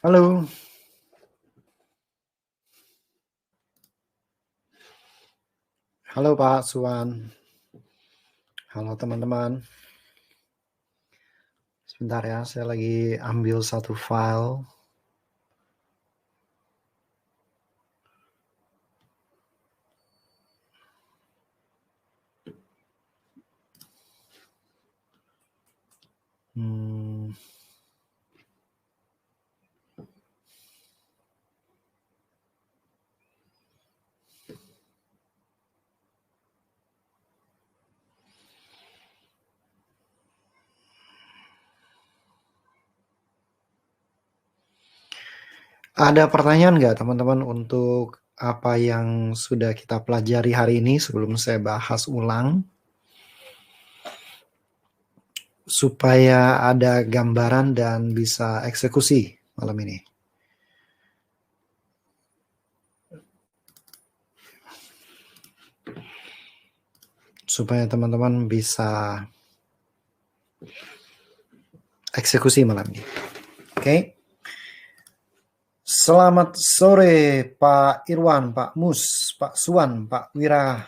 Halo. Halo Pak Suwan. Halo teman-teman. Sebentar ya, saya lagi ambil satu file. Ada pertanyaan nggak teman-teman untuk apa yang sudah kita pelajari hari ini sebelum saya bahas ulang? Supaya ada gambaran dan bisa eksekusi malam ini. Supaya teman-teman bisa eksekusi malam ini. Oke. Selamat sore Pak Irwan, Pak Mus, Pak Suwan, Pak Wira.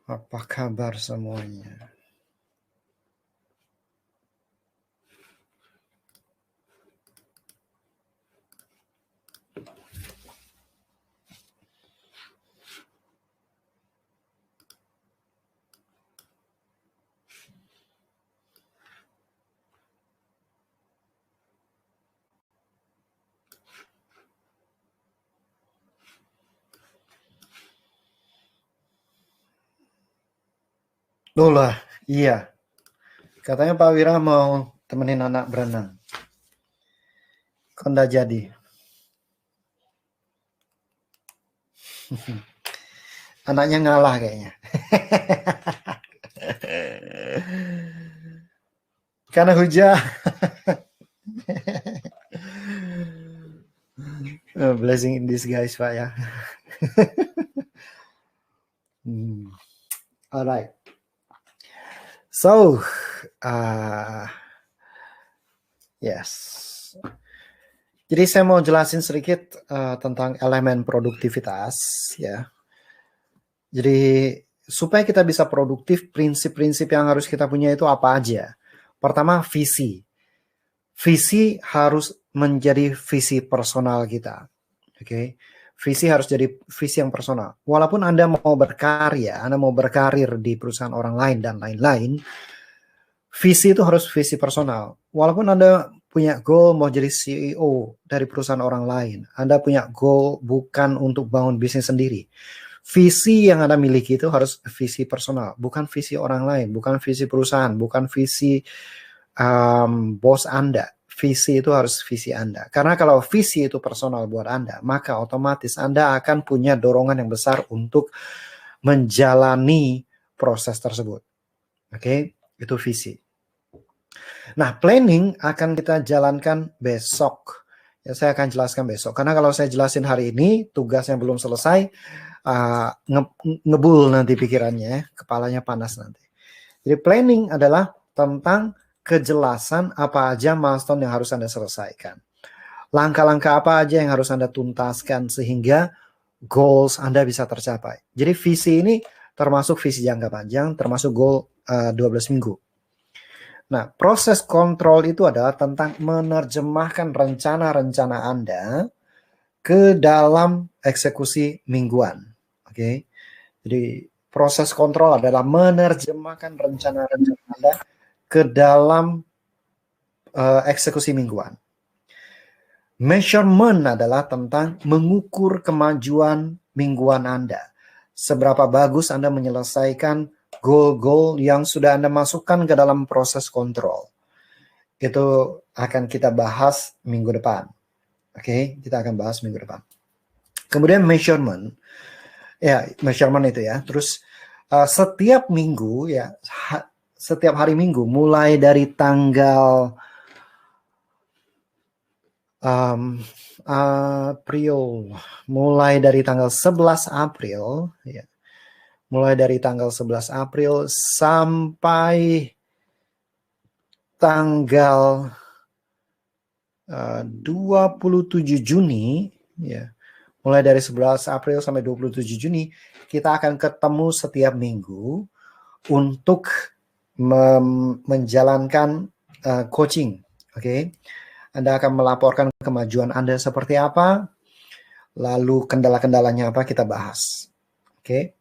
Apa kabar semuanya? Loh lah, iya. Katanya Pak Wira mau temenin anak berenang. Kok nggak jadi? Anaknya ngalah kayaknya. Karena hujan. Blessing in disguise Pak ya. Alright. So, yes. Jadi saya mau jelasin sedikit tentang elemen produktivitas ya. Jadi supaya kita bisa produktif, prinsip-prinsip yang harus kita punya itu apa aja? Pertama, visi. Visi harus menjadi visi personal kita. Oke. Visi harus jadi visi yang personal. Walaupun Anda mau berkarya, Anda mau berkarir di perusahaan orang lain dan lain-lain, visi itu harus visi personal. Walaupun Anda punya goal mau jadi CEO dari perusahaan orang lain, Anda punya goal bukan untuk bangun bisnis sendiri. Visi yang Anda miliki itu harus visi personal, bukan visi orang lain, bukan visi perusahaan, bukan visi bos Anda. Visi itu harus visi Anda. Karena kalau visi itu personal buat Anda, maka otomatis Anda akan punya dorongan yang besar untuk menjalani proses tersebut. Oke, itu visi. Nah, planning akan kita jalankan besok. Ya, saya akan jelaskan besok. Karena kalau saya jelasin hari ini, tugasnya belum selesai, ngebul nanti pikirannya, kepalanya panas nanti. Jadi planning adalah tentang kejelasan apa aja milestone yang harus Anda selesaikan. Langkah-langkah apa aja yang harus Anda tuntaskan sehingga goals Anda bisa tercapai. Jadi visi ini termasuk visi jangka panjang, termasuk goal 12 minggu. Nah, proses kontrol itu adalah tentang menerjemahkan rencana-rencana Anda ke dalam eksekusi mingguan. Oke. Jadi proses kontrol adalah menerjemahkan rencana-rencana Anda ke dalam eksekusi mingguan. Measurement adalah tentang mengukur kemajuan mingguan Anda. Seberapa bagus Anda menyelesaikan goal-goal yang sudah Anda masukkan ke dalam proses kontrol. Itu akan kita bahas minggu depan. Oke, kita akan bahas minggu depan. Kemudian measurement. Ya, measurement itu ya. Terus setiap minggu ya, setiap hari Minggu mulai dari tanggal April, mulai dari tanggal 11 April ya. Mulai dari tanggal 11 April sampai tanggal 27 Juni, ya, mulai dari 11 April sampai 27 Juni, kita akan ketemu setiap minggu untuk menjalankan coaching. Oke. Anda akan melaporkan kemajuan Anda seperti apa, lalu kendala-kendalanya apa kita bahas. Oke.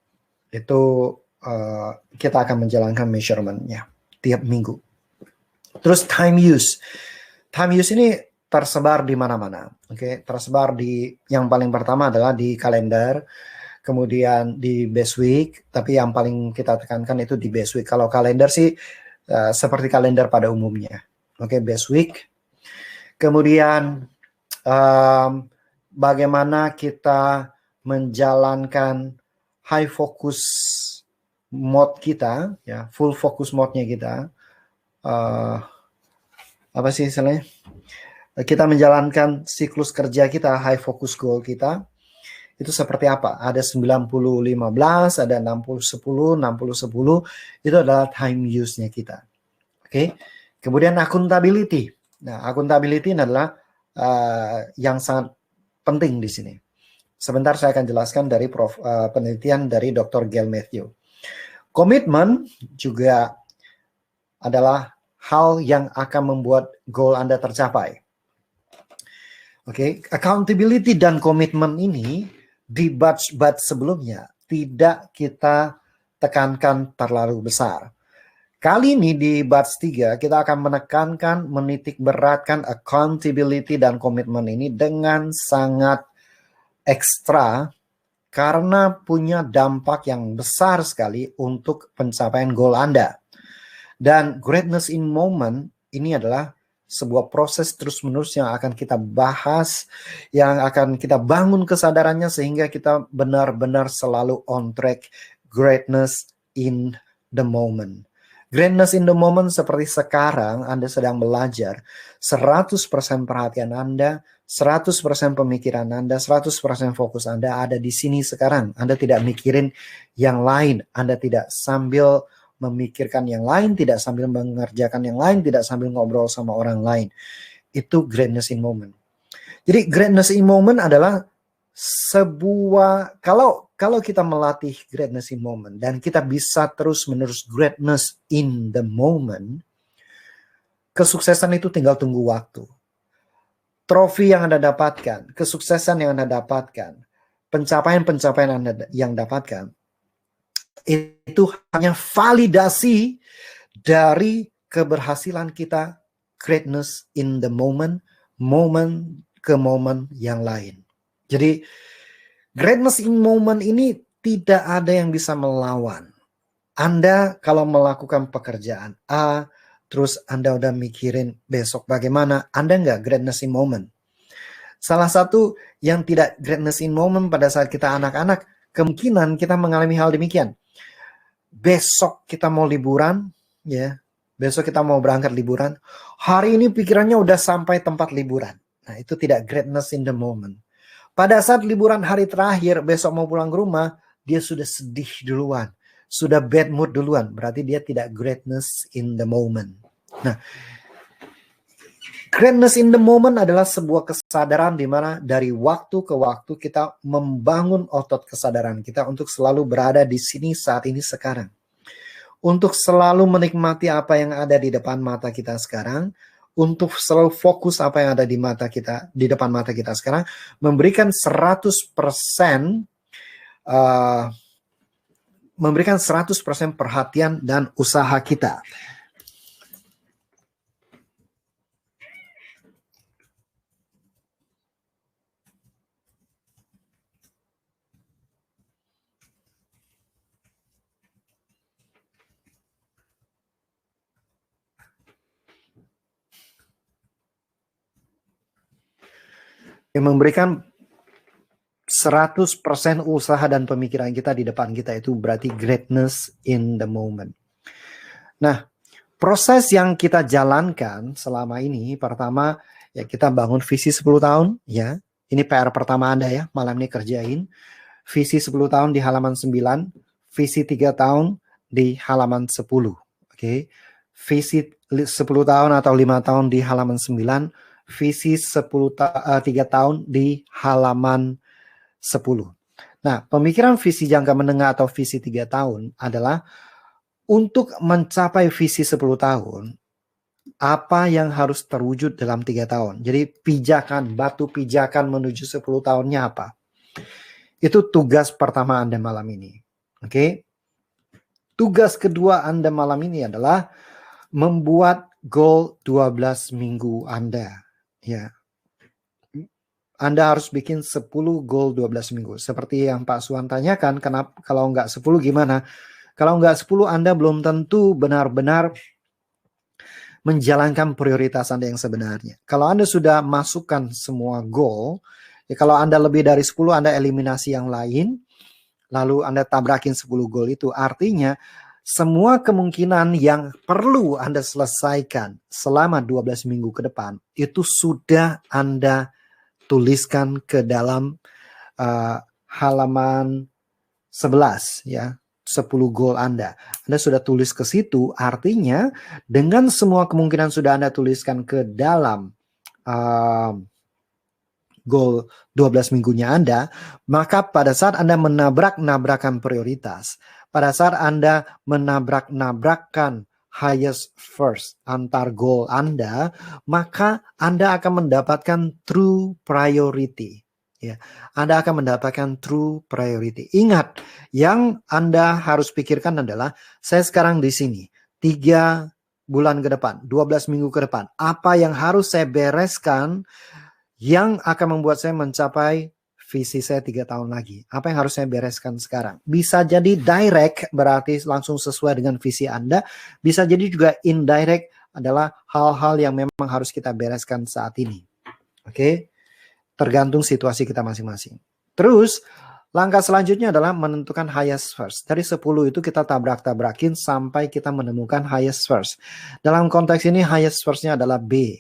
Itu kita akan menjalankan measurement-nya tiap minggu. Terus time use. Time use ini tersebar di mana-mana. Oke, tersebar di yang paling pertama adalah di kalender, kemudian di best week, tapi yang paling kita tekankan itu di best week. Kalau kalender sih seperti kalender pada umumnya. Oke, best week. Kemudian bagaimana kita menjalankan high focus mode kita, ya, full focus mode-nya kita. Apa sih istilahnya? Kita menjalankan siklus kerja kita, high focus goal kita, itu seperti apa? Ada 90-15, ada 60-10, 60-10, itu adalah time use-nya kita. Oke. Kemudian accountability. Nah, accountability adalah yang sangat penting di sini. Sebentar saya akan jelaskan dari penelitian dari Dr. Gail Matthew. Komitmen juga adalah hal yang akan membuat goal Anda tercapai. Oke, accountability dan komitmen ini di batch sebelumnya tidak kita tekankan terlalu besar. Kali ini di batch 3 kita akan menekankan, menitik beratkan accountability dan komitmen ini dengan sangat ekstra karena punya dampak yang besar sekali untuk pencapaian goal Anda. Dan greatness in moment ini adalah sebuah proses terus-menerus yang akan kita bahas, yang akan kita bangun kesadarannya sehingga kita benar-benar selalu on track greatness in the moment. Greatness in the moment seperti sekarang Anda sedang belajar, 100% perhatian Anda, 100% pemikiran Anda, 100% fokus Anda ada di sini sekarang. Anda tidak mikirin yang lain, Anda tidak sambil memikirkan yang lain, tidak sambil mengerjakan yang lain, tidak sambil ngobrol sama orang lain. Itu greatness in moment. Jadi greatness in moment adalah sebuah, kalau kita melatih greatness in moment dan kita bisa terus-menerus greatness in the moment, kesuksesan itu tinggal tunggu waktu. Trofi yang Anda dapatkan, kesuksesan yang Anda dapatkan, pencapaian-pencapaian Anda yang dapatkan, itu hanya validasi dari keberhasilan kita greatness in the moment, moment ke moment yang lain. Jadi greatness in moment ini tidak ada yang bisa melawan. Anda kalau melakukan pekerjaan A, terus Anda udah mikirin besok bagaimana, Anda nggak greatness in moment. Salah satu yang tidak greatness in moment pada saat kita anak-anak, kemungkinan kita mengalami hal demikian. Besok kita mau liburan, ya. Besok kita mau berangkat liburan. Hari ini pikirannya udah sampai tempat liburan. Nah, itu tidak greatness in the moment. Pada saat liburan hari terakhir, besok mau pulang ke rumah, dia sudah sedih duluan. Sudah bad mood duluan. Berarti dia tidak greatness in the moment. Nah, greatness in the moment adalah sebuah kesadaran di mana dari waktu ke waktu kita membangun otot kesadaran kita untuk selalu berada di sini saat ini sekarang. Untuk selalu menikmati apa yang ada di depan mata kita sekarang, untuk selalu fokus apa yang ada di mata kita, di depan mata kita sekarang, memberikan 100% perhatian dan usaha kita. Yang memberikan 100% usaha dan pemikiran kita di depan kita, itu berarti greatness in the moment. Nah, proses yang kita jalankan selama ini, pertama ya kita bangun visi 10 tahun, ya. Ini PR pertama Anda ya, malam ini kerjain. Visi 10 tahun di halaman 9, visi 3 tahun di halaman 10. Oke. visi 10 tahun atau 5 tahun di halaman 9, visi 3 tahun di halaman 10. Nah, pemikiran visi jangka menengah atau visi 3 tahun adalah untuk mencapai visi 10 tahun, apa yang harus terwujud dalam 3 tahun. Jadi batu pijakan menuju 10 tahunnya apa? Itu tugas pertama Anda malam ini. Oke? Tugas kedua Anda malam ini adalah membuat goal 12 minggu Anda. Ya. Anda harus bikin 10 goal 12 minggu. Seperti yang Pak Suwan tanyakan, kenapa kalau nggak 10 gimana? Kalau nggak 10 Anda belum tentu benar-benar menjalankan prioritas Anda yang sebenarnya. Kalau Anda sudah masukkan semua goal, ya kalau Anda lebih dari 10 Anda eliminasi yang lain, lalu Anda tabrakin 10 goal itu. Artinya semua kemungkinan yang perlu Anda selesaikan selama 12 minggu ke depan itu sudah Anda tuliskan ke dalam halaman 11 ya, 10 goal Anda. Anda sudah tulis ke situ, artinya dengan semua kemungkinan sudah Anda tuliskan ke dalam goal 12 minggunya Anda, maka pada saat Anda menabrak-nabrakan prioritas, pada saat Anda menabrak-nabrakan highest first antar goal Anda, maka Anda akan mendapatkan true priority. Ya, Anda akan mendapatkan true priority. Ingat, yang Anda harus pikirkan adalah, saya sekarang di sini, 3 bulan ke depan, 12 minggu ke depan, apa yang harus saya bereskan yang akan membuat saya mencapai visi saya 3 tahun lagi. Apa yang harus saya bereskan sekarang? Bisa jadi direct, berarti langsung sesuai dengan visi Anda. Bisa jadi juga indirect, adalah hal-hal yang memang harus kita bereskan saat ini. Oke? Tergantung situasi kita masing-masing. Terus, langkah selanjutnya adalah menentukan highest first. Dari 10 itu kita tabrak-tabrakin sampai kita menemukan highest first. Dalam konteks ini, highest first-nya adalah B.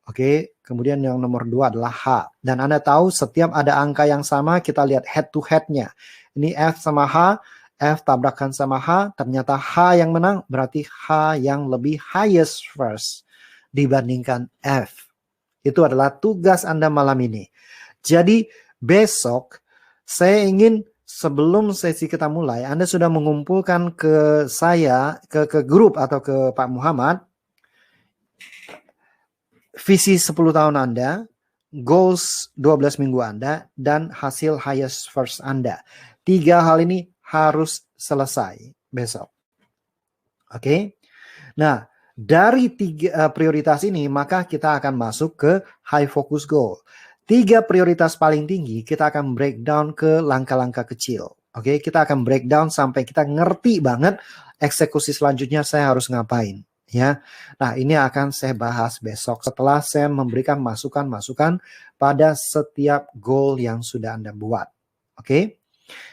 Oke, kemudian yang nomor 2 adalah H. Dan Anda tahu setiap ada angka yang sama, kita lihat head to head-nya. Ini F sama H, F tabrakan sama H, ternyata H yang menang, berarti H yang lebih highest first dibandingkan F. Itu adalah tugas Anda malam ini. Jadi besok, saya ingin sebelum sesi kita mulai, Anda sudah mengumpulkan ke saya, ke grup atau ke Pak Muhammad, visi 10 tahun Anda, goals 12 minggu Anda, dan hasil highest first Anda. 3 hal ini harus selesai besok. Oke? Nah, dari 3 prioritas ini, maka kita akan masuk ke high focus goal. 3 prioritas paling tinggi, kita akan breakdown ke langkah-langkah kecil. Oke, kita akan breakdown sampai kita ngerti banget eksekusi selanjutnya saya harus ngapain. Ya, nah ini akan saya bahas besok setelah saya memberikan masukan-masukan pada setiap goal yang sudah Anda buat. Oke,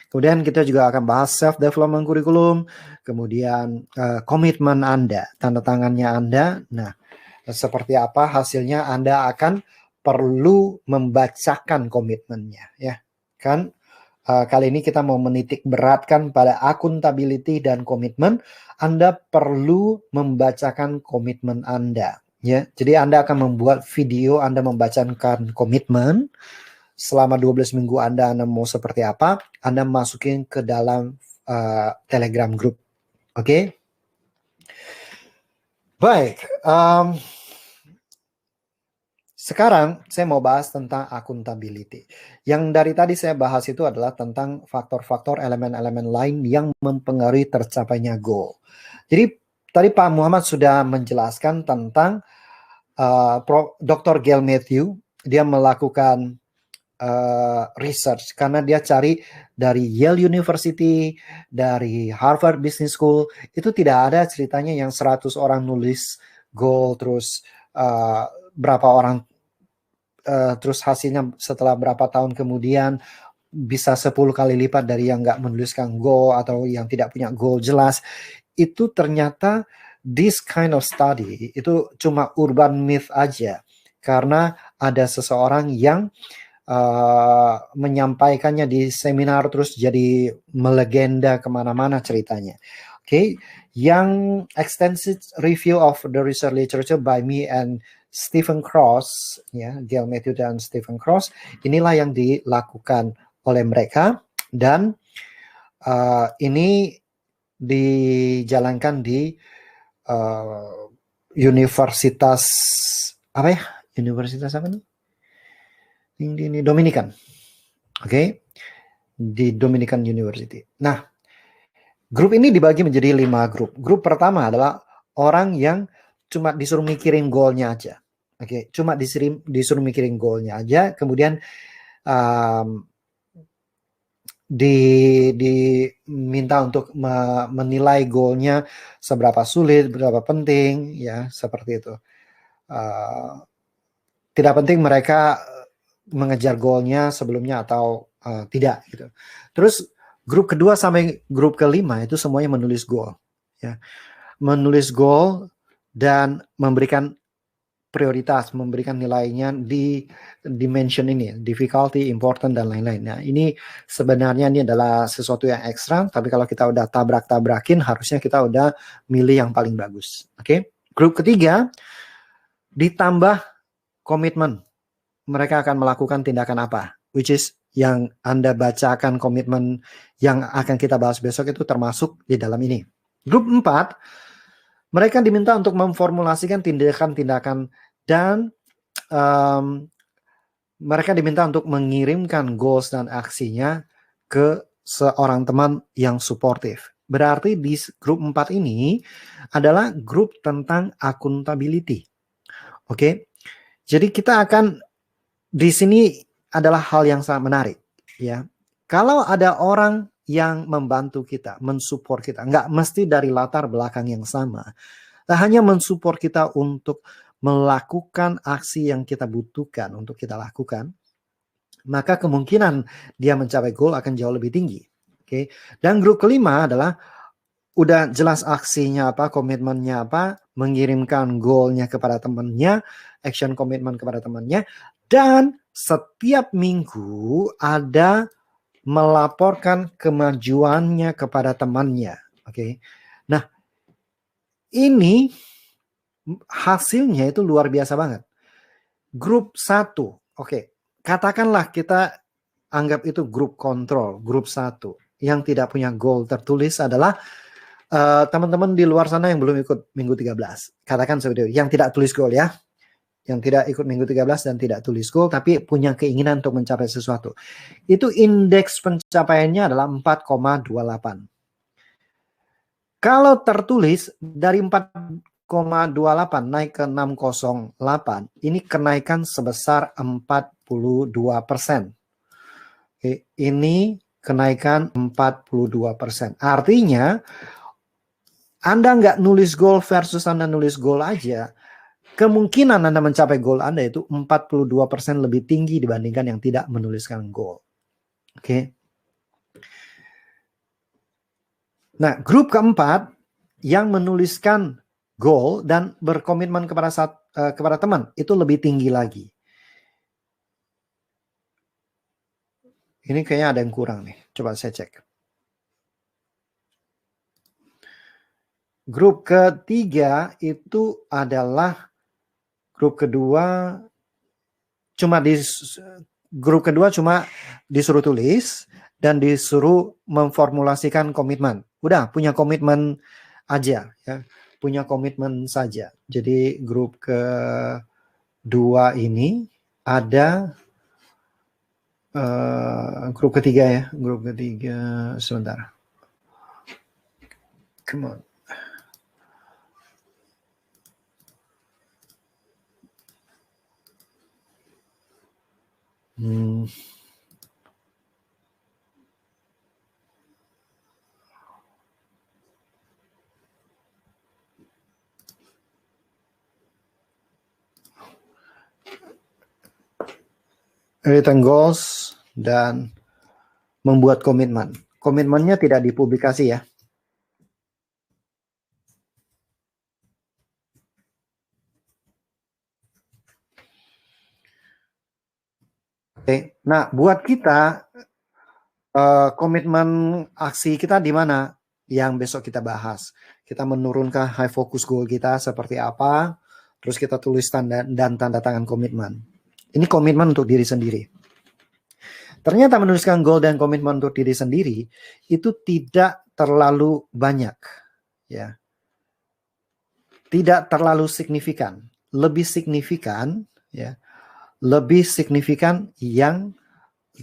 kemudian kita juga akan bahas self development kurikulum, kemudian komitmen Anda, tanda tangannya Anda. Nah, seperti apa hasilnya Anda akan perlu membacakan komitmennya, ya kan? Kali ini kita mau menitik beratkan pada accountability dan komitmen. Anda perlu membacakan komitmen Anda. Ya, jadi Anda akan membuat video Anda membacakan komitmen. Selama 12 minggu Anda mau seperti apa, Anda masukin ke dalam Telegram group. Oke? Baik. Sekarang saya mau bahas tentang accountability. Yang dari tadi saya bahas itu adalah tentang faktor-faktor elemen-elemen lain yang mempengaruhi tercapainya goal. Jadi tadi Pak Muhammad sudah menjelaskan tentang Dr. Gail Matthew. Dia melakukan research karena dia cari dari Yale University, dari Harvard Business School, itu tidak ada ceritanya yang 100 orang nulis goal terus berapa orang terus hasilnya setelah berapa tahun kemudian bisa 10 kali lipat dari yang nggak menuliskan goal atau yang tidak punya goal jelas. Itu ternyata this kind of study itu cuma urban myth aja, karena ada seseorang yang menyampaikannya di seminar terus jadi melegenda kemana-mana ceritanya. Oke, yang extensive review of the research literature by me and Stephen Cross, ya, Gail Matthew dan Stephen Cross, inilah yang dilakukan oleh mereka, dan ini dijalankan di Universitas apa ya? Universitas apa nih? Ini Dominican, oke, di Dominican University. Nah, grup ini dibagi menjadi 5 grup. Grup pertama adalah orang yang cuma disuruh mikirin goalnya aja. Oke, cuma disuruh mikirin goalnya aja, kemudian diminta untuk menilai goalnya seberapa sulit, berapa penting, ya, seperti itu. Tidak penting mereka mengejar goalnya sebelumnya atau tidak, gitu. Terus grup kedua sampai grup kelima itu semuanya menulis goal, ya, menulis goal dan memberikan prioritas, memberikan nilainya di dimension ini, difficulty, important, dan lain-lain. Nah, ini sebenarnya ini adalah sesuatu yang ekstra, tapi kalau kita udah tabrak-tabrakin, harusnya kita udah milih yang paling bagus. Oke, grup ketiga ditambah komitmen. Mereka akan melakukan tindakan apa, which is yang Anda bacakan komitmen yang akan kita bahas besok itu termasuk di dalam ini. Grup 4, mereka diminta untuk memformulasikan tindakan-tindakan dan mereka diminta untuk mengirimkan goals dan aksinya ke seorang teman yang suportif. Berarti di grup 4 ini adalah grup tentang accountability. Oke. Jadi kita akan di sini adalah hal yang sangat menarik, ya. Kalau ada orang yang membantu kita, mensupport kita, nggak mesti dari latar belakang yang sama, hanya mensupport kita untuk melakukan aksi yang kita butuhkan untuk kita lakukan, maka kemungkinan dia mencapai goal akan jauh lebih tinggi. Oke. Dan grup kelima adalah udah jelas aksinya apa, komitmennya apa, mengirimkan goalnya kepada temannya, action komitmen kepada temannya, dan setiap minggu ada melaporkan kemajuannya kepada temannya. Oke. Nah, ini hasilnya itu luar biasa banget. Grup 1, oke, katakanlah kita anggap itu grup kontrol, grup 1 yang tidak punya goal tertulis adalah teman-teman di luar sana yang belum ikut minggu 13. Katakan seperti itu, yang tidak tulis goal, ya. Yang tidak ikut minggu 13 dan tidak tulis goal, tapi punya keinginan untuk mencapai sesuatu. Itu indeks pencapaiannya adalah 4,28. Kalau tertulis dari 4,28 naik ke 608, ini kenaikan sebesar 42%. Oke, ini kenaikan 42%. Artinya, Anda nggak nulis goal versus Anda nulis goal aja, kemungkinan Anda mencapai goal Anda itu 42% lebih tinggi dibandingkan yang tidak menuliskan goal. Oke. Nah, grup keempat yang menuliskan goal dan berkomitmen kepada teman itu lebih tinggi lagi. Ini kayaknya ada yang kurang nih. Coba saya cek. Grup ketiga itu adalah grup kedua cuma disuruh tulis dan disuruh memformulasikan komitmen. Udah punya komitmen aja, ya. Punya komitmen saja. Jadi grup kedua ini ada grup ketiga, ya. Grup ketiga sebentar. Come on. Written goals dan membuat komitmen. Komitmennya tidak dipublikasi, ya. Oke. Nah, buat kita komitmen aksi kita di mana? yang besok kita bahas. Kita menurunkan high focus goal kita seperti apa, terus kita tulis tanda dan tanda tangan komitmen. Ini komitmen untuk diri sendiri. Ternyata menuliskan goal dan komitmen untuk diri sendiri itu tidak terlalu banyak, ya. Tidak terlalu signifikan. Lebih signifikan, ya. Lebih signifikan yang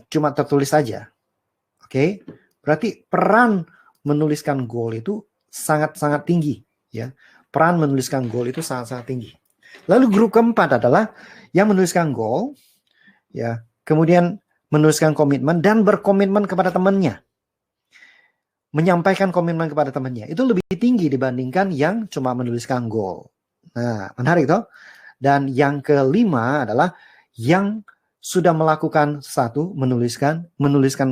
cuma tertulis saja. Oke? Berarti peran menuliskan goal itu sangat-sangat tinggi, ya. Peran menuliskan goal itu sangat-sangat tinggi. Lalu grup keempat adalah yang menuliskan goal, ya, kemudian menuliskan komitmen dan berkomitmen kepada temannya. Menyampaikan komitmen kepada temannya itu lebih tinggi dibandingkan yang cuma menuliskan goal. Nah, menarik toh? Dan yang kelima adalah yang sudah melakukan satu, menuliskan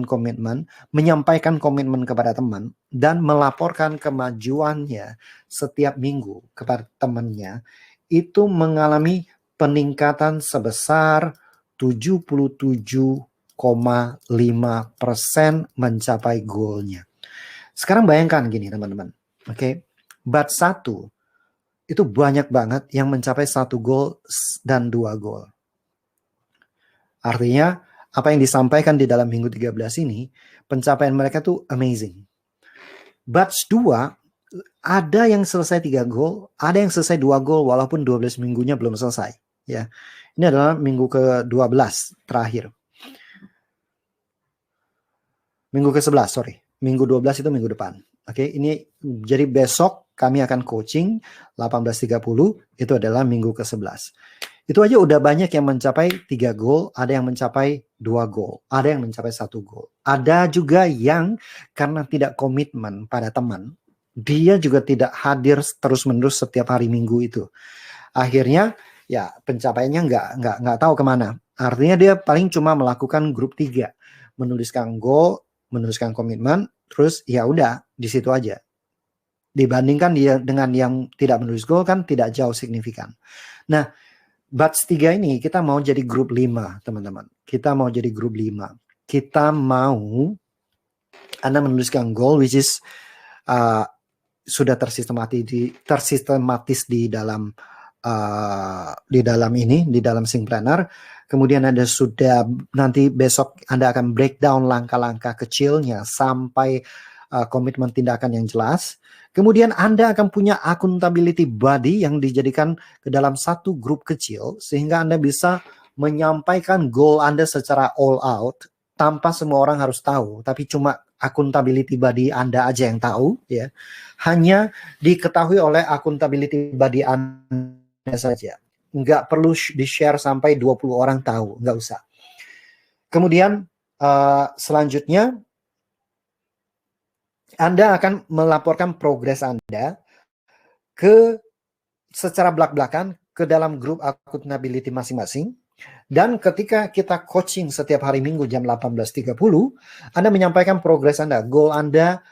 komitmen, menyampaikan komitmen kepada teman, dan melaporkan kemajuannya setiap minggu kepada temannya, itu mengalami peningkatan sebesar 77,5% mencapai goalnya. Sekarang bayangkan gini teman-teman, oke? Batch 1 itu banyak banget yang mencapai 1 goal dan 2 goal. Artinya, apa yang disampaikan di dalam minggu 13 ini, pencapaian mereka tuh amazing. Batch 2, ada yang selesai 3 goal, ada yang selesai 2 goal walaupun 12 minggunya belum selesai. Ya, ini adalah minggu ke-12 terakhir. Minggu ke-11, sorry. Minggu 12 itu minggu depan. Oke, ini jadi besok kami akan coaching 18.30, itu adalah minggu ke-11. Itu aja udah banyak yang mencapai 3 goal, ada yang mencapai 2 goal, ada yang mencapai 1 goal. Ada juga yang karena tidak komitmen pada teman, dia juga tidak hadir terus-menerus setiap hari minggu itu. Akhirnya ya pencapaiannya nggak tahu kemana. Artinya dia paling cuma melakukan grup 3, menuliskan goal, menuliskan komitmen, terus ya udah di situ aja. Dibandingkan dia dengan yang tidak menulis goal kan tidak jauh signifikan. Nah, batch 3 ini kita mau jadi grup 5, teman-teman. Kita mau jadi grup 5. Kita mau Anda menuliskan goal which is sudah tersistematis di dalam di dalam Sync Planner. Kemudian Anda sudah nanti besok Anda akan breakdown langkah-langkah kecilnya sampai komitmen tindakan yang jelas. Kemudian Anda akan punya accountability body yang dijadikan ke dalam satu grup kecil sehingga Anda bisa menyampaikan goal Anda secara all out tanpa semua orang harus tahu, tapi cuma accountability body Anda aja yang tahu, ya. Hanya diketahui oleh accountability body Anda saja. Nggak perlu di-share sampai 20 orang tahu, nggak usah. Kemudian selanjutnya Anda akan melaporkan progres Anda secara belak-belakan ke dalam grup accountability masing-masing. Dan ketika kita coaching setiap hari Minggu jam 18.30, Anda menyampaikan progres Anda, goal Anda,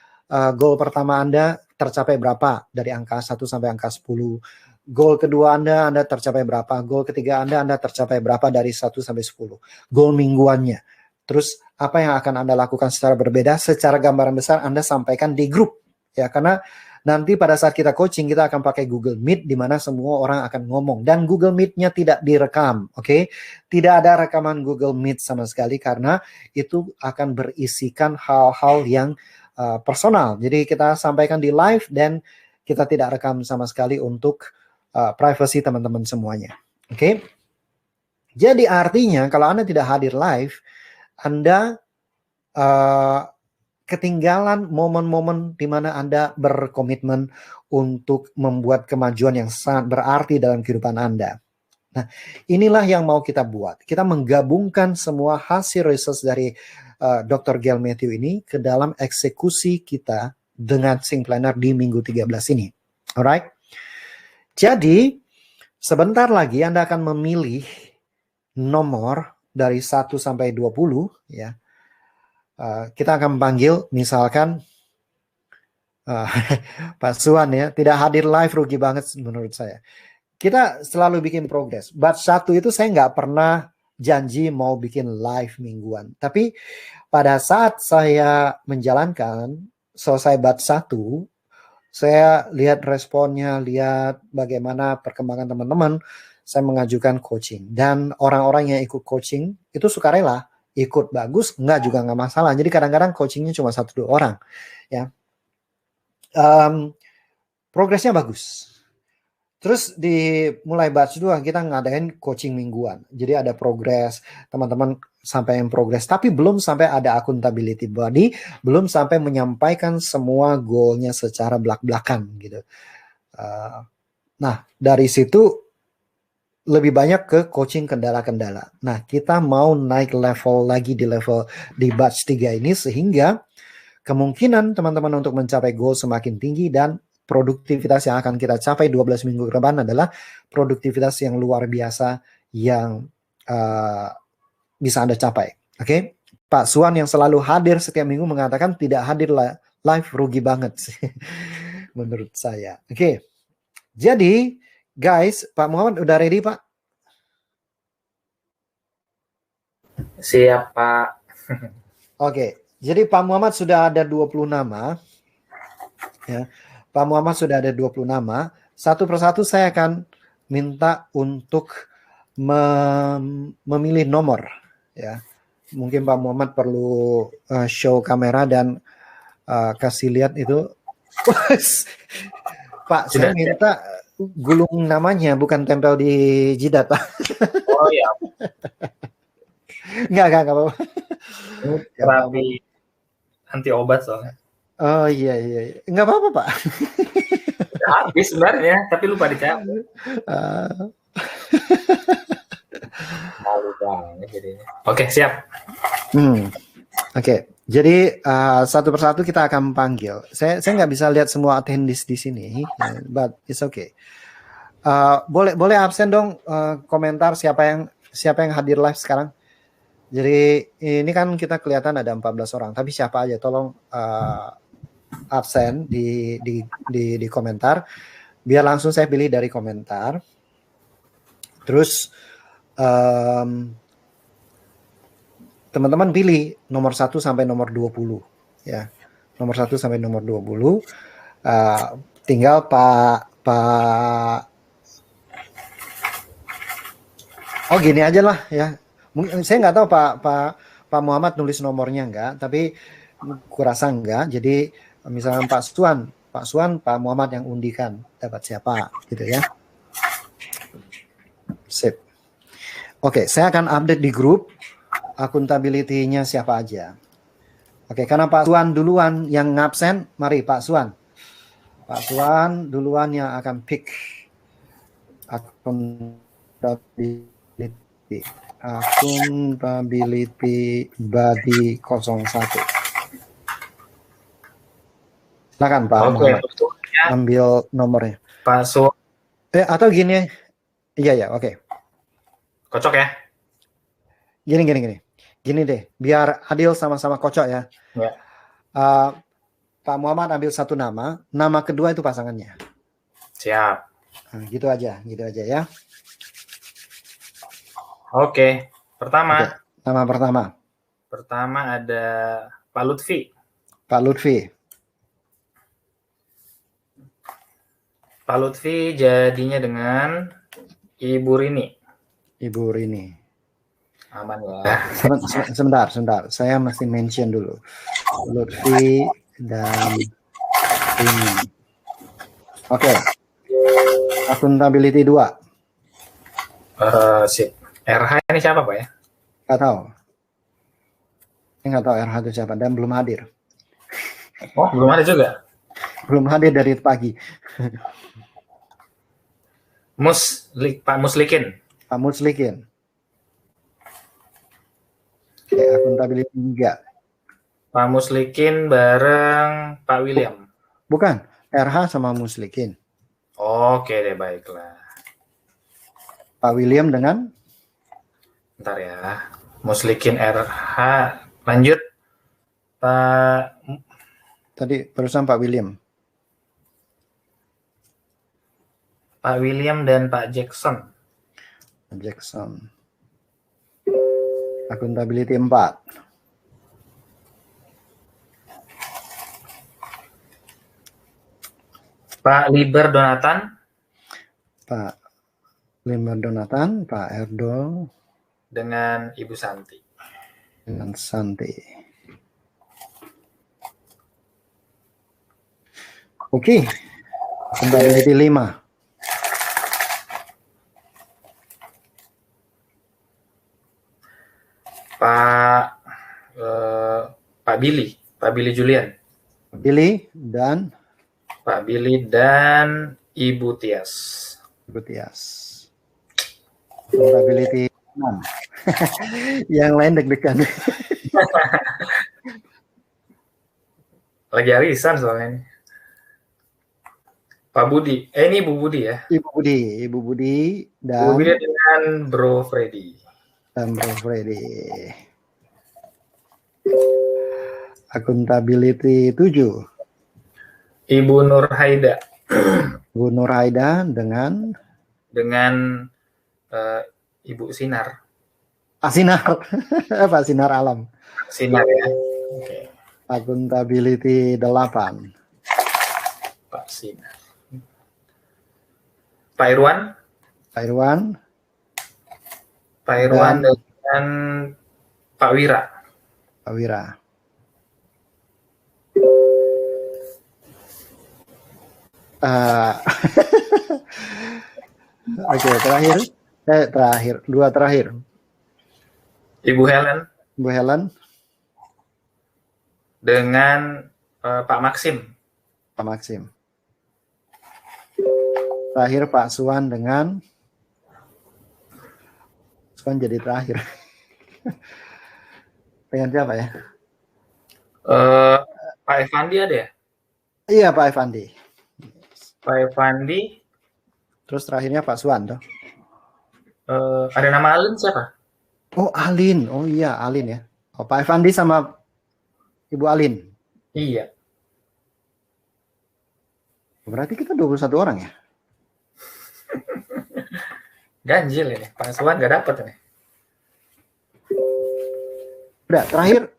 goal pertama Anda tercapai berapa dari angka 1 sampai angka 10. Goal kedua Anda tercapai berapa? Goal ketiga Anda tercapai berapa dari 1 sampai 10? Goal mingguannya. Terus apa yang akan Anda lakukan secara berbeda? Secara gambaran besar Anda sampaikan di grup. Ya, karena nanti pada saat kita coaching kita akan pakai Google Meet di mana semua orang akan ngomong dan Google Meet-nya tidak direkam, oke? Tidak ada rekaman Google Meet sama sekali karena itu akan berisikan hal-hal yang personal. Jadi kita sampaikan di live dan kita tidak rekam sama sekali untuk privacy teman-teman semuanya. Oke? Jadi artinya kalau Anda tidak hadir live, Anda ketinggalan momen-momen di mana Anda berkomitmen untuk membuat kemajuan yang sangat berarti dalam kehidupan Anda. Nah, inilah yang mau kita buat. Kita menggabungkan semua hasil research dari Dr. Gail Matthew ini ke dalam eksekusi kita dengan Sync Planner di minggu 13 ini. Alright? Jadi, sebentar lagi Anda akan memilih nomor dari 1 sampai 20, ya. Kita akan panggil misalkan Pak Suwan, ya, tidak hadir live rugi banget menurut saya. Kita selalu bikin progres. Batch 1 itu saya nggak pernah janji mau bikin live mingguan. Tapi pada saat saya menjalankan selesai batch 1, saya lihat responnya, lihat bagaimana perkembangan teman-teman, saya mengajukan coaching. Dan orang-orang yang ikut coaching itu sukarela, ikut bagus, enggak juga nggak masalah. Jadi kadang-kadang coachingnya cuma 1-2 orang, ya. Progresnya bagus. Terus di mulai batch 2 kita ngadain coaching mingguan. Jadi ada progres, teman-teman sampai yang progres, tapi belum sampai ada accountability body, belum sampai menyampaikan semua goalnya secara belak-belakan gitu. Nah, dari situ lebih banyak ke coaching kendala-kendala. Nah, kita mau naik level lagi di batch 3 ini sehingga kemungkinan teman-teman untuk mencapai goal semakin tinggi dan produktivitas yang akan kita capai 12 minggu ke depan adalah produktivitas yang luar biasa yang bisa Anda capai. Oke, Pak Suwan yang selalu hadir setiap minggu mengatakan tidak hadir live rugi banget sih menurut saya. Oke, jadi guys, Pak Muhammad udah ready Pak? Siap Pak. Oke, jadi Pak Muhammad sudah ada 20 nama. Ya, Pak Muhammad sudah ada 20 nama. Satu persatu saya akan minta untuk memilih nomor. Ya, mungkin Pak Muhammad perlu show kamera dan kasih lihat itu. Pak, saya minta gulung namanya, bukan tempel di jidat, Pak. Oh ya. Enggak apa-apa. Ini terapi anti obat soalnya. Oh iya. Enggak apa-apa, Pak. Udah habis sebenarnya, tapi lupa dicapai. Malu banget jadinya. Oke, siap. Oke. Jadi satu persatu kita akan panggil. Saya nggak bisa lihat semua attendees di sini, but it's okay. Boleh absen dong komentar siapa yang hadir live sekarang. Jadi ini kan kita kelihatan ada 14 orang, tapi siapa aja tolong absen di komentar, biar langsung saya pilih dari komentar. Terus teman-teman pilih nomor 1 sampai nomor 20 ya. Nomor 1 sampai nomor 20. Tinggal Pak Oh gini aja lah ya. Saya nggak tahu Pak Muhammad nulis nomornya enggak, tapi kurasa enggak. Jadi misalnya Pak Suwan, Pak Muhammad yang undikan dapat siapa gitu ya. Sip. Oke, saya akan update di grup akuntability-nya siapa aja. Oke, karena Pak Suwan duluan yang ngabsen, mari Pak Suwan. Pak Suwan duluan yang akan pick accountability body 01. Silakan Pak Muhammad. Ambil nomornya. Pak Suwan. Atau gini. Iya, oke. Kocok ya. Gini. Gini deh, biar adil sama-sama kocok ya. Ya. Pak Muhammad ambil satu nama kedua itu pasangannya. Siap. Nah, gitu aja ya. Oke, pertama. Oke, nama pertama. Pertama ada Pak Lutfi. Pak Lutfi. Pak Lutfi jadinya dengan Ibu Rini. Ibu Rini. Aman ya. Sebentar. Saya mesti mention dulu. Lutfi dan Rini. Oke. Accountability 2. Sip. RH ini siapa Pak ya? Nggak tahu. Saya nggak tahu RH itu siapa dan belum hadir. Oh, belum ada juga? Belum hadir dari pagi. Pak Muslikin. Pak Muslikin. Oke, accountability 3. Pak Muslikin bareng Pak William. Bukan, RH sama Muslikin. Oke deh, baiklah. Pak William dengan? Bentar ya. Muslikin RH. Lanjut. Tadi barusan Pak William. Pak William dan Pak Jackson. Accountability 4. Pak Liber Donatan. Pak Limer Donatan, Pak Erdol, dengan Ibu Santi. dengan Santi. Oke, akuntabeliti 5. Pak Billy Julian. Billy dan Pak Billy dan Ibu Tias. Ibu Tias. Akuntabeliti 6. Yang lain deg-degan. Lagi arisan soalnya ini. Pak Budi. Ini Ibu Budi ya. Ibu Budi dan Ibu Budi dengan Bro Freddy. Dan Bro Freddy. Akuntabeliti 7. Ibu Nur Haida. Ibu Nur Haida dengan Ibu Sinar. Sinar. Pak Sinar Alam. Sinar ya. Oke. Akuntabeliti 8. Pak Sinar. Pak Irwan. Pak Irwan. Pak Irwan dengan Pak Wira. Pak Wira. Oke, terakhir. 2 terakhir. Ibu Helen. Bu Helen dengan Pak Maxim. Pak Maxim. Terakhir Pak Suwan dengan Suwan jadi terakhir. Dengan siapa ya? Pak Evandi ada ya? Iya, Pak Evandi. Pak Evandi. Terus terakhirnya Pak Suwan toh. Ada nama Alin siapa? Oh, Alin. Oh iya, Alin ya. Oh, Pak Evandi sama Ibu Alin. Iya. Berarti kita 21 orang ya? Ganjil ini. Pak Suwan nggak dapet ini. Udah, terakhir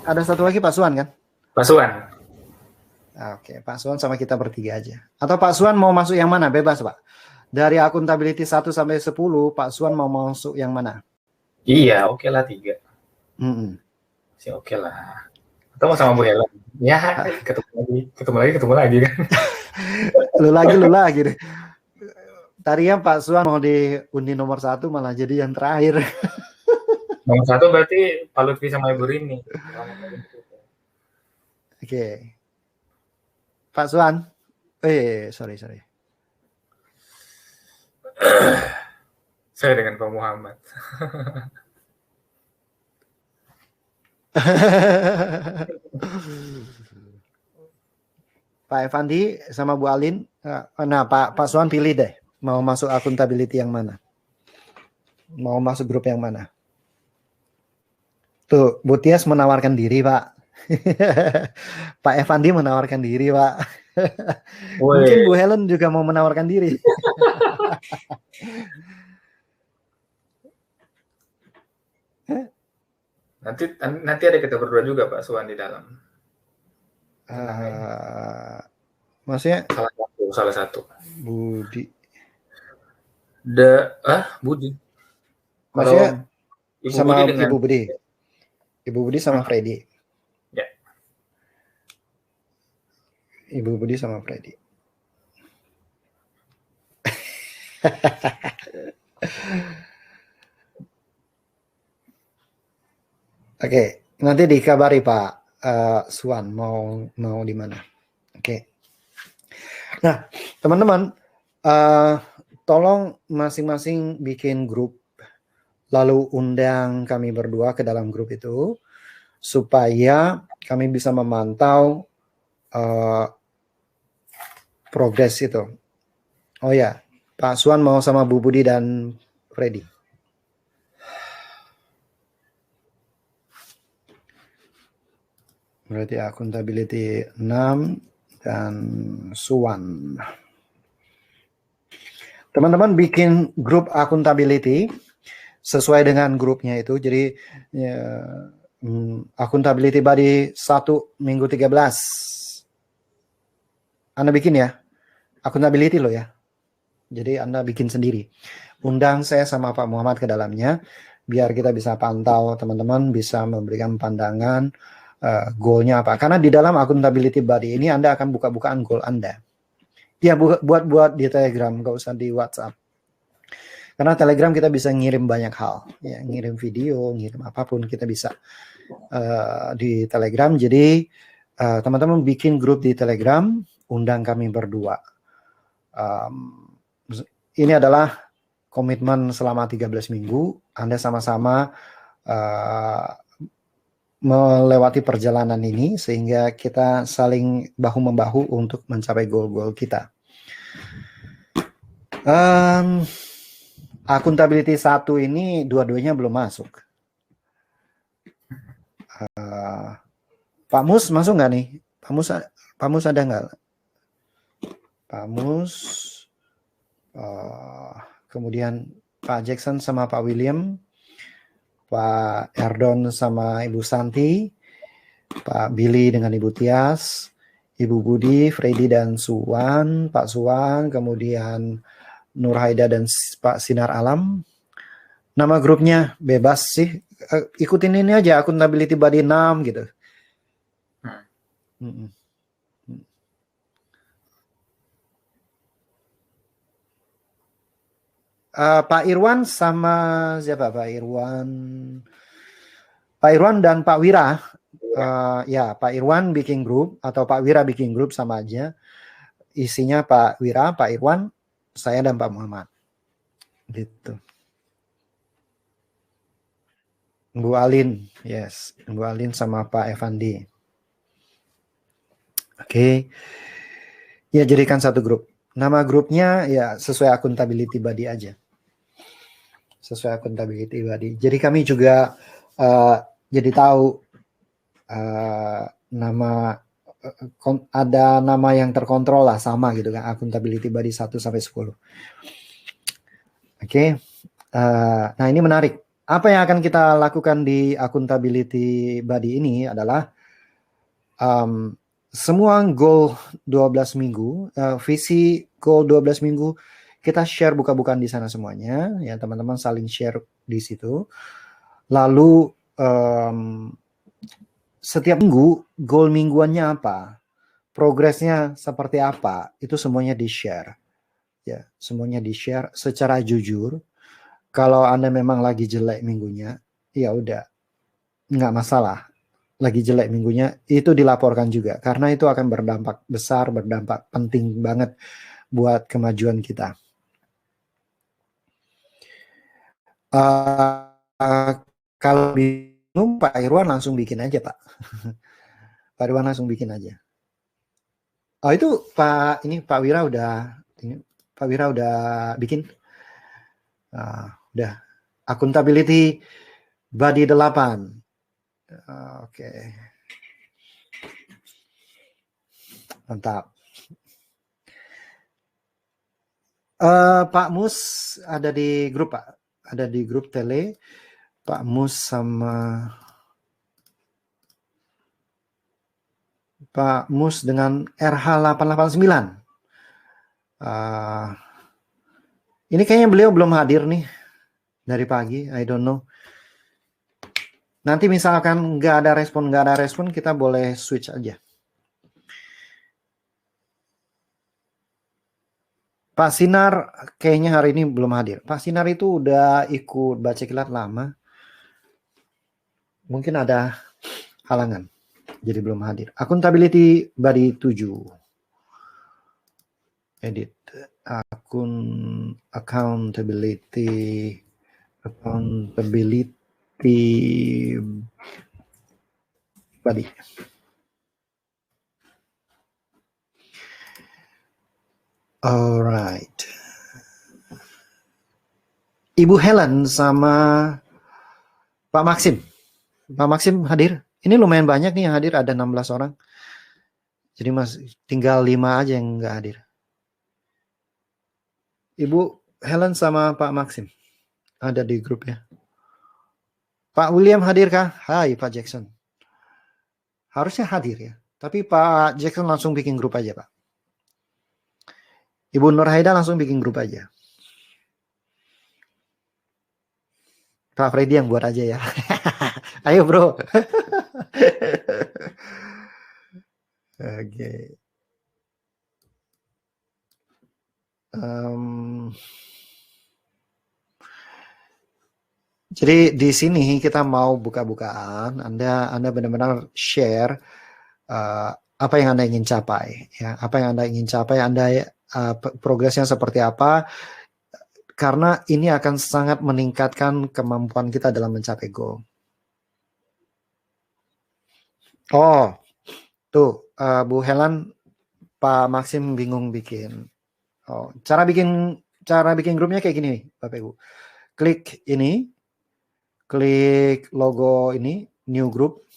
ada satu lagi Pak Suwan kan? Pak Suwan. Oke, Pak Suwan sama kita bertiga aja. Atau Pak Suwan mau masuk yang mana? Bebas, Pak. Dari akuntabeliti 1 sampai 10, Pak Suwan mau masuk yang mana? Iya, oke lah 3. Sih oke lah. Atau mau sama Bu Helen? Ya, ketemu lagi kan. Lu lagi deh. Tadinya Pak Suwan mau diundi nomor 1 malah jadi yang terakhir. Nomor 1 berarti Pak Lutfi sama Ibu Rini. Oke. Pak Suwan. Sorry. Saya dengan Pak Muhammad. Pak Evandi sama Bu Alin. Nah, Pak Suwan pilih deh. Mau masuk akuntabeliti yang mana? Mau masuk grup yang mana? Tuh, Bu Tias menawarkan diri, Pak. Pak Evandi menawarkan diri, Pak. Mungkin Bu Helen juga mau menawarkan diri. Nanti ada kita berdua juga Pak Suwan di dalam. Maksudnya salah satu. Budi. Budi. Maksudnya Ibu sama Budi dengan Ibu Budi. Ibu Budi sama Freddy. Ya. Ibu Budi sama Freddy. Oke, nanti dikabari Pak Suwan mau di mana. Oke. Nah, teman-teman, tolong masing-masing bikin grup, lalu undang kami berdua ke dalam grup itu, supaya kami bisa memantau progres itu. Oh ya, Pak Suwan mau sama Bu Budi dan Freddy. Berarti akuntabeliti 6 dan Suwan. Teman-teman bikin grup akuntabeliti sesuai dengan grupnya itu. Jadi accountability body 1 minggu 13. Anda bikin ya. Accountability loh ya. Jadi Anda bikin sendiri. Undang saya sama Pak Muhammad ke dalamnya, biar kita bisa pantau, teman-teman bisa memberikan pandangan goalnya apa. Karena di dalam accountability body ini Anda akan buka-bukaan goal Anda. Ya, buat di Telegram, nggak usah di WhatsApp. Karena Telegram kita bisa ngirim banyak hal, ya, ngirim video, ngirim apapun kita bisa di Telegram. Jadi teman-teman bikin grup di Telegram, undang kami berdua. Ini adalah komitmen selama 13 minggu. Anda sama-sama melewati perjalanan ini sehingga kita saling bahu-membahu untuk mencapai goal-goal kita. Accountability 1 ini dua-duanya belum masuk. Pak Mus masuk nggak nih? Pak Mus ada nggak? Pak Mus, kemudian Pak Jackson sama Pak William, Pak Erdon sama Ibu Santi, Pak Billy dengan Ibu Tias, Ibu Budi, Freddy dan Suwan, Pak Suwan, kemudian Nur Haida dan Pak Sinar Alam. Nama grupnya bebas sih. Ikutin ini aja, accountability body 6 gitu. Pak Irwan sama siapa? Pak Irwan dan Pak Wira. Ya, Pak Irwan bikin grup atau Pak Wira bikin grup sama aja. Isinya Pak Wira, Pak Irwan, saya dan Pak Muhammad. Gitu. Bu Alin, yes. Bu Alin sama Pak Evandi. Oke. Ya, jadikan satu grup. Nama grupnya ya sesuai accountability body aja. Sesuai accountability body. Jadi kami juga jadi tahu nama ada nama yang terkontrol lah sama gitu kan, accountability body 1 sampai 10. Oke. Nah, ini menarik. Apa yang akan kita lakukan di accountability body ini adalah semua goal 12 minggu, visi goal 12 minggu kita share buka-bukaan di sana semuanya, ya teman-teman saling share di situ. Lalu setiap minggu goal mingguannya apa, progresnya seperti apa, itu semuanya di-share. Ya, semuanya di-share secara jujur. Kalau Anda memang lagi jelek minggunya, ya udah, nggak masalah. Lagi jelek minggunya, itu dilaporkan juga. Karena itu akan berdampak besar, berdampak penting banget buat kemajuan kita. Kalau bingung, Pak Irwan langsung bikin aja, Pak. Pak Irwan langsung bikin aja. Oh, itu Pak Wira udah bikin. Udah. Accountability body 8. Oke. Mantap. Pak Mus ada di grup, Pak. Ada di grup tele. Pak Mus sama Pak Mus dengan RH889. Ini kayaknya beliau belum hadir nih dari pagi. I don't know. Nanti misalkan nggak ada respon, kita boleh switch aja. Pak Sinar kayaknya hari ini belum hadir. Pak Sinar itu udah ikut baca kilat lama. Mungkin ada halangan, jadi belum hadir. Accountability body 7. Edit. Accountability body. Alright. Ibu Helen sama Pak Maxim. Pak Maxim hadir. Ini lumayan banyak nih yang hadir, ada 16 orang. Jadi tinggal 5 aja yang nggak hadir. Ibu Helen sama Pak Maxim ada di grup ya. Pak William hadir kah? Hai Pak Jackson. Harusnya hadir ya. Tapi Pak Jackson langsung bikin grup aja, Pak. Ibu Nur Haida langsung bikin grup aja. Pak Freddy yang buat aja ya. Ayo bro. Oke. Jadi di sini kita mau buka-bukaan. Anda benar-benar share apa yang Anda ingin capai, ya. Apa yang Anda ingin capai, Anda progresnya seperti apa? Karena ini akan sangat meningkatkan kemampuan kita dalam mencapai goal. Oh, tuh Bu Helen, Pak Maxim bingung bikin. Oh, cara bikin grupnya kayak gini, Bapak Ibu. Klik ini, klik logo ini, new group.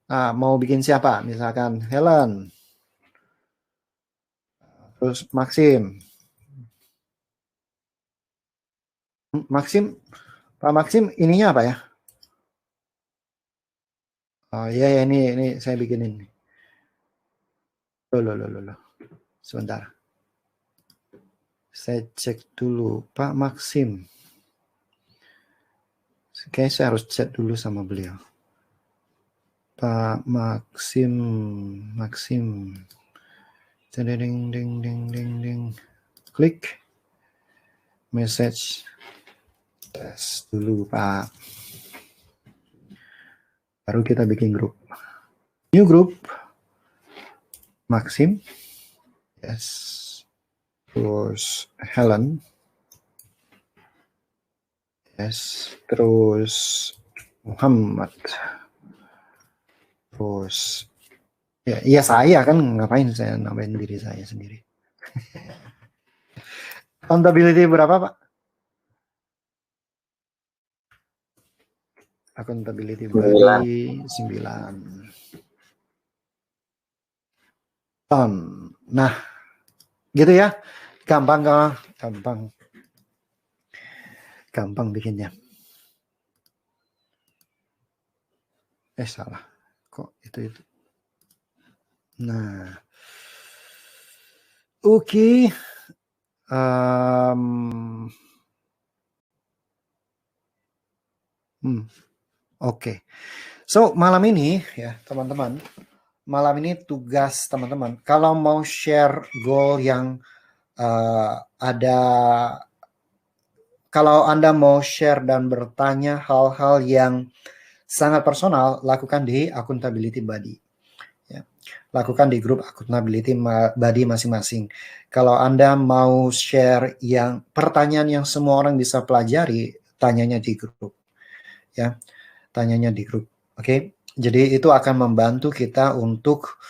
Nah, mau bikin siapa? Misalkan Helen, terus Maxim. Pak Maxim ininya apa ya? Oh iya ya, ini saya bikinin. Loh. Sebentar. Saya cek dulu Pak Maxim. Kayaknya saya harus chat dulu sama beliau. Pak Maxim. Ding. Klik. Message. Tes dulu Pak. Baru kita bikin grup. New group. Maxim. Yes. Terus Helen. Yes. Terus Muhammad. Terus ya, iya saya kan, ngapain saya nambahin diri saya sendiri. Accountability berapa Pak? Accountability bagi 9 ton. Nah, gitu ya. Gampang bikinnya. Salah. Kok itu? Nah. Oke. Oke. So, malam ini ya, teman-teman. Malam ini tugas teman-teman, kalau mau share goal yang ada, kalau Anda mau share dan bertanya hal-hal yang sangat personal, lakukan di Accountability Buddy. Ya. Lakukan di grup Accountability Buddy masing-masing. Kalau Anda mau share yang pertanyaan yang semua orang bisa pelajari, tanyanya di grup. Ya, tanyanya di grup. Oke. Jadi itu akan membantu kita untuk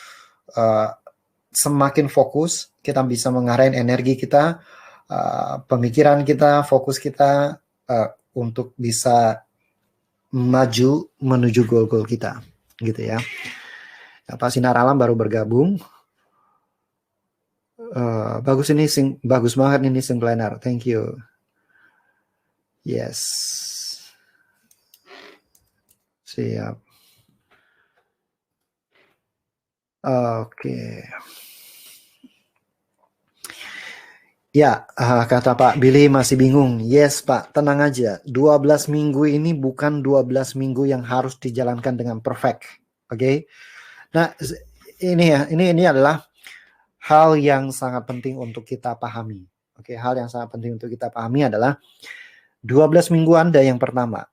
semakin fokus, kita bisa mengarahin energi kita, pemikiran kita, fokus kita untuk bisa maju menuju goal-goal kita, gitu ya. Pak Sinar Alam baru bergabung. Bagus ini, bagus banget ini Sing Planner. Thank you. Yes. Siap. Oke. Ya, kata Pak Billy masih bingung. Yes Pak, tenang aja. 12 minggu ini bukan 12 minggu yang harus dijalankan dengan perfect. Oke. Nah, ini adalah hal yang sangat penting untuk kita pahami. Oke, hal yang sangat penting untuk kita pahami adalah 12 minggu Anda yang pertama.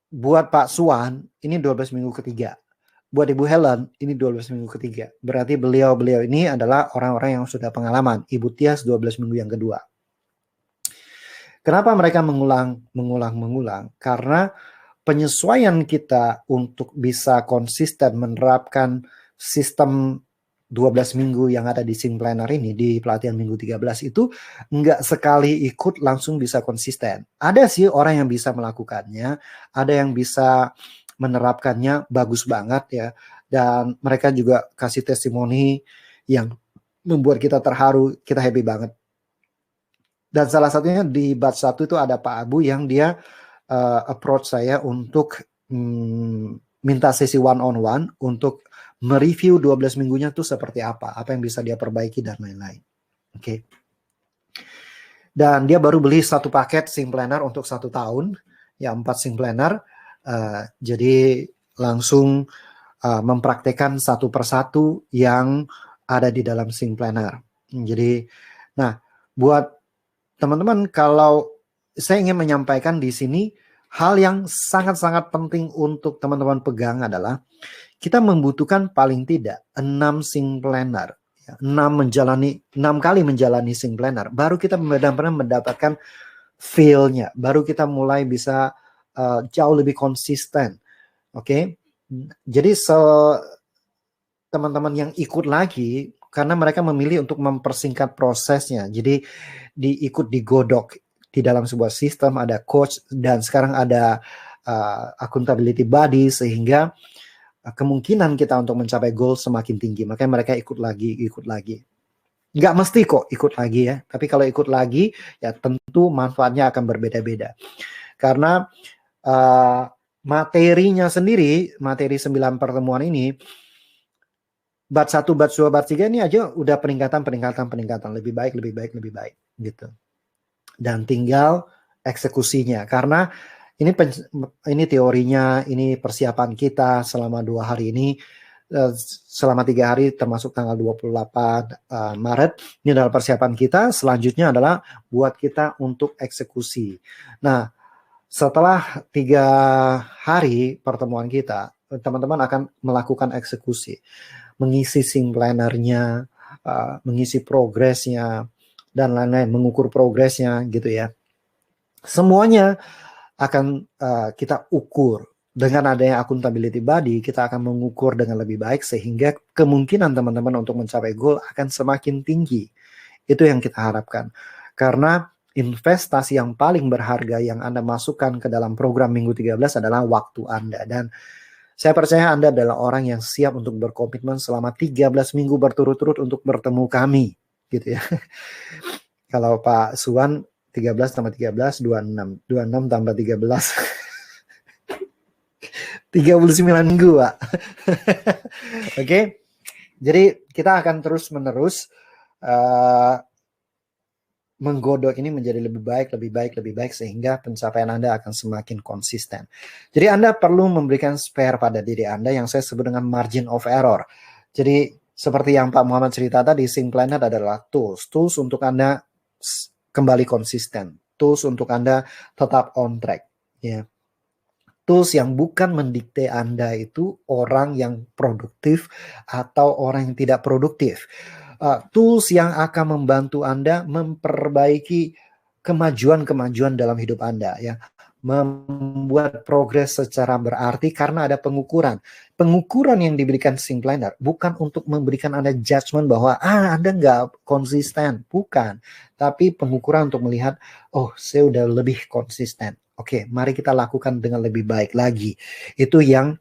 Buat Pak Suwan, ini 12 minggu ketiga. Buat Ibu Helen, ini 12 minggu ketiga. Berarti beliau ini adalah orang-orang yang sudah pengalaman. Ibu Tias 12 minggu yang kedua. Kenapa mereka mengulang? Karena penyesuaian kita untuk bisa konsisten menerapkan sistem 12 minggu yang ada di Sing Planner ini, di pelatihan minggu 13 itu, nggak sekali ikut langsung bisa konsisten. Ada sih orang yang bisa melakukannya, ada yang bisa menerapkannya bagus banget ya, dan mereka juga kasih testimoni yang membuat kita terharu, kita happy banget. Dan salah satunya di batch 1 itu ada Pak Abu yang dia approach saya untuk minta sesi one on one untuk mereview 12 minggunya tuh seperti apa yang bisa dia perbaiki dan lain-lain. Oke. Dan dia baru beli 1 paket Sync Planner untuk 1 tahun, ya 4 Sync Planner. Jadi langsung mempraktekkan satu persatu yang ada di dalam Sync Planner. Jadi, nah buat teman-teman, kalau saya ingin menyampaikan di sini hal yang sangat-sangat penting untuk teman-teman pegang adalah kita membutuhkan paling tidak 6 Sync Planner, 6 kali menjalani Sync Planner, baru kita benar-benar mendapatkan feel-nya, baru kita mulai bisa jauh lebih konsisten. Oke. Jadi teman-teman yang ikut lagi, karena mereka memilih untuk mempersingkat prosesnya, jadi ikut digodok di dalam sebuah sistem, ada coach, dan sekarang ada accountability buddy, sehingga kemungkinan kita untuk mencapai goal semakin tinggi. Makanya mereka ikut lagi. Nggak mesti kok ikut lagi ya, tapi kalau ikut lagi ya tentu manfaatnya akan berbeda-beda. Karena materinya sendiri, materi 9 pertemuan ini, batch 1, batch 2, batch 3 ini aja udah peningkatan, lebih baik gitu. Dan tinggal eksekusinya, karena ini teorinya, ini persiapan kita selama 2 hari ini, selama 3 hari termasuk tanggal 28 Maret, ini adalah persiapan kita. Selanjutnya adalah buat kita untuk eksekusi. Nah, setelah 3 hari pertemuan kita, teman-teman akan melakukan eksekusi, mengisi Sync Planner-nya, mengisi progresnya, dan lain-lain, mengukur progresnya gitu ya. Semuanya akan kita ukur. Dengan adanya accountability buddy, kita akan mengukur dengan lebih baik, sehingga kemungkinan teman-teman untuk mencapai goal akan semakin tinggi. Itu yang kita harapkan. Karena investasi yang paling berharga yang Anda masukkan ke dalam program Minggu 13 adalah waktu Anda. Dan saya percaya Anda adalah orang yang siap untuk berkomitmen selama 13 minggu berturut-turut untuk bertemu kami, gitu ya. Kalau Pak Suwan 13 tambah 13, 26. 26 tambah 13. 39 minggu, Pak. Oke. Jadi kita akan terus-menerus menggodok ini menjadi lebih baik, sehingga pencapaian Anda akan semakin konsisten. Jadi Anda perlu memberikan spare pada diri Anda yang saya sebut dengan margin of error. Jadi seperti yang Pak Muhammad cerita tadi, Sync Planner adalah tools untuk Anda kembali konsisten, tools untuk Anda tetap on track, ya. Tools yang bukan mendikte Anda itu orang yang produktif atau orang yang tidak produktif. Tools yang akan membantu Anda memperbaiki kemajuan-kemajuan dalam hidup Anda, ya. Membuat progres secara berarti karena ada pengukuran. Pengukuran yang diberikan Sync Planner bukan untuk memberikan Anda judgment bahwa Anda nggak konsisten, bukan. Tapi pengukuran untuk melihat, oh saya udah lebih konsisten. Oke, mari kita lakukan dengan lebih baik lagi. Itu yang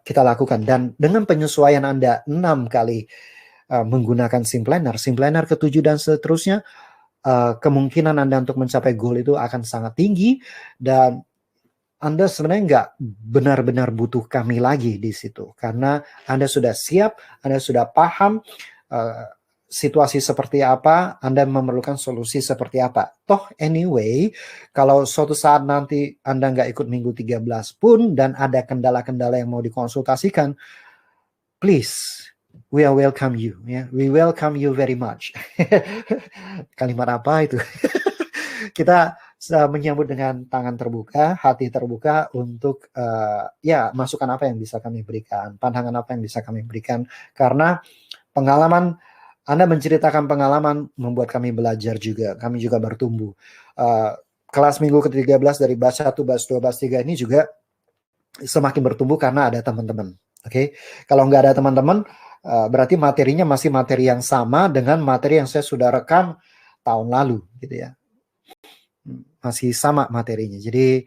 kita lakukan. Dan dengan penyesuaian Anda 6 kali menggunakan Sync Planner ke-7 dan seterusnya, kemungkinan Anda untuk mencapai goal itu akan sangat tinggi, dan Anda sebenarnya nggak benar-benar butuh kami lagi di situ, karena Anda sudah siap, Anda sudah paham situasi seperti apa, Anda memerlukan solusi seperti apa. Toh anyway, kalau suatu saat nanti Anda nggak ikut Minggu 13 pun dan ada kendala-kendala yang mau dikonsultasikan, please, we are welcome you, ya. We welcome you very much. Kalimat apa itu? Kita menyambut dengan tangan terbuka, hati terbuka untuk ya masukan apa yang bisa kami berikan, pandangan apa yang bisa kami berikan, karena pengalaman Anda menceritakan pengalaman membuat kami belajar juga, kami juga bertumbuh. Kelas Minggu ke-13 dari batch 1, batch 2, batch 3 ini juga semakin bertumbuh karena ada teman-teman. Oke, kalau nggak ada teman-teman, berarti materinya masih materi yang sama dengan materi yang saya sudah rekam tahun lalu, gitu ya. Masih sama materinya. Jadi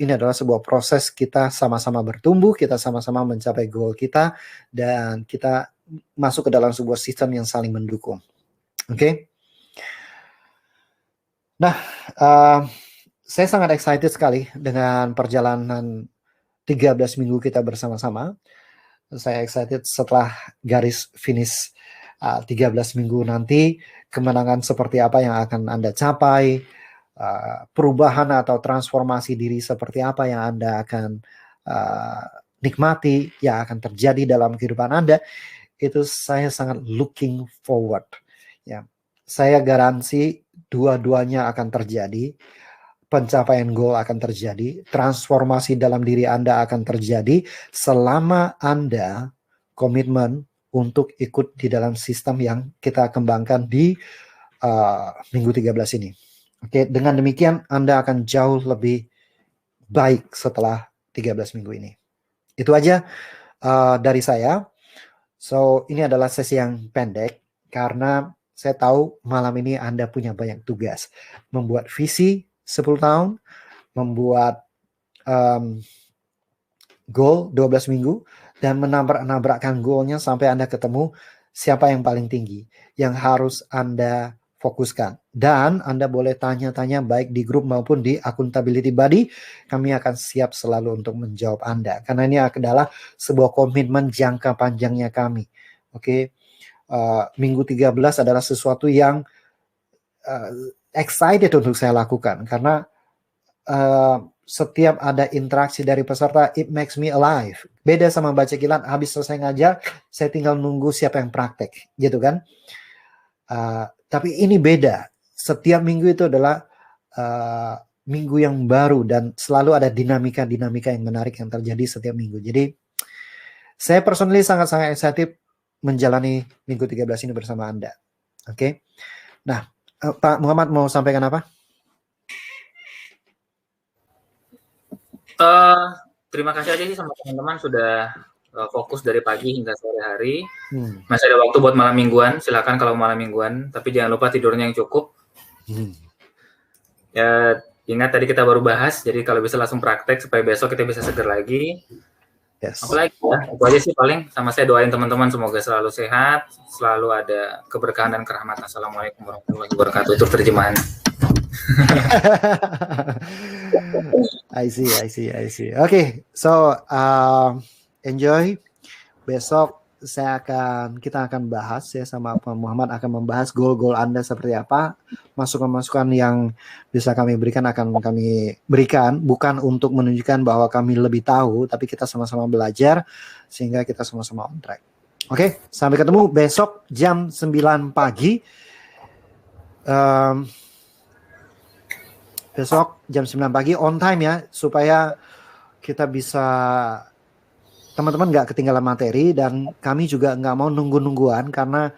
ini adalah sebuah proses kita sama-sama bertumbuh, kita sama-sama mencapai goal kita, dan kita masuk ke dalam sebuah sistem yang saling mendukung. Oke. Nah, saya sangat excited sekali dengan perjalanan 13 minggu kita bersama-sama. Saya excited setelah garis finish 13 minggu nanti, kemenangan seperti apa yang akan Anda capai, perubahan atau transformasi diri seperti apa yang Anda akan nikmati, yang akan terjadi dalam kehidupan Anda. Itu saya sangat looking forward. Ya, saya garansi dua-duanya akan terjadi. Pencapaian goal akan terjadi, transformasi dalam diri Anda akan terjadi selama Anda komitmen untuk ikut di dalam sistem yang kita kembangkan di minggu 13 ini. Oke, dengan demikian Anda akan jauh lebih baik setelah 13 minggu ini. Itu aja dari saya. So, ini adalah sesi yang pendek karena saya tahu malam ini Anda punya banyak tugas. Membuat visi 10 tahun, membuat goal 12 minggu, dan menabrak-nabrakkan goalnya sampai Anda ketemu siapa yang paling tinggi, yang harus Anda fokuskan. Dan Anda boleh tanya-tanya baik di grup maupun di Accountability Buddy, kami akan siap selalu untuk menjawab Anda. Karena ini adalah sebuah komitmen jangka panjangnya kami. Oke, minggu 13 adalah sesuatu yang excited untuk saya lakukan karena setiap ada interaksi dari peserta, it makes me alive. Beda sama baca kilat, habis selesai ngajar, saya tinggal nunggu siapa yang praktek, gitu kan? Tapi ini beda. Setiap minggu itu adalah minggu yang baru dan selalu ada dinamika-dinamika yang menarik yang terjadi setiap minggu. Jadi saya personally sangat-sangat excited menjalani minggu 13 ini bersama Anda. Oke. Nah, Pak Muhammad mau sampaikan apa? Terima kasih aja sih sama teman-teman sudah fokus dari pagi hingga sore hari. Masih ada waktu buat malam mingguan, silakan kalau malam mingguan, tapi jangan lupa tidurnya yang cukup. Ya, ingat tadi kita baru bahas, jadi kalau bisa langsung praktek supaya besok kita bisa seger lagi. Yes. Apalagi ya, itu aja sih paling. Sama saya doain teman-teman semoga selalu sehat, selalu ada keberkahan dan kerahmatan. Assalamualaikum warahmatullahi wabarakatuh. Itu terjemahan. I see. Okay, so enjoy. Besok kita akan bahas ya, sama Pak Muhammad akan membahas goal-goal Anda seperti apa. Masukan-masukan yang bisa kami berikan akan kami berikan, bukan untuk menunjukkan bahwa kami lebih tahu, tapi kita sama-sama belajar sehingga kita sama-sama on track. Oke, sampai ketemu besok jam 9 pagi. Besok jam 9 pagi on time ya, supaya kita bisa, teman-teman nggak ketinggalan materi, dan kami juga nggak mau nunggu-nungguan karena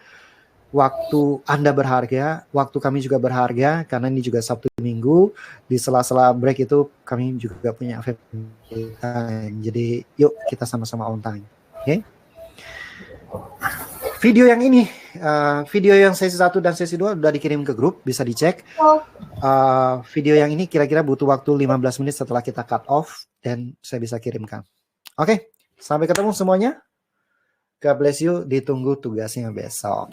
waktu Anda berharga, waktu kami juga berharga, karena ini juga Sabtu Minggu, di sela-sela break itu kami juga punya time. Jadi yuk kita sama-sama on time. Oke? Video yang ini, video yang sesi 1 dan sesi 2 udah dikirim ke grup, bisa dicek. Video yang ini kira-kira butuh waktu 15 menit setelah kita cut off, dan saya bisa kirimkan. Oke, sampai ketemu semuanya. God bless you, ditunggu tugasnya besok.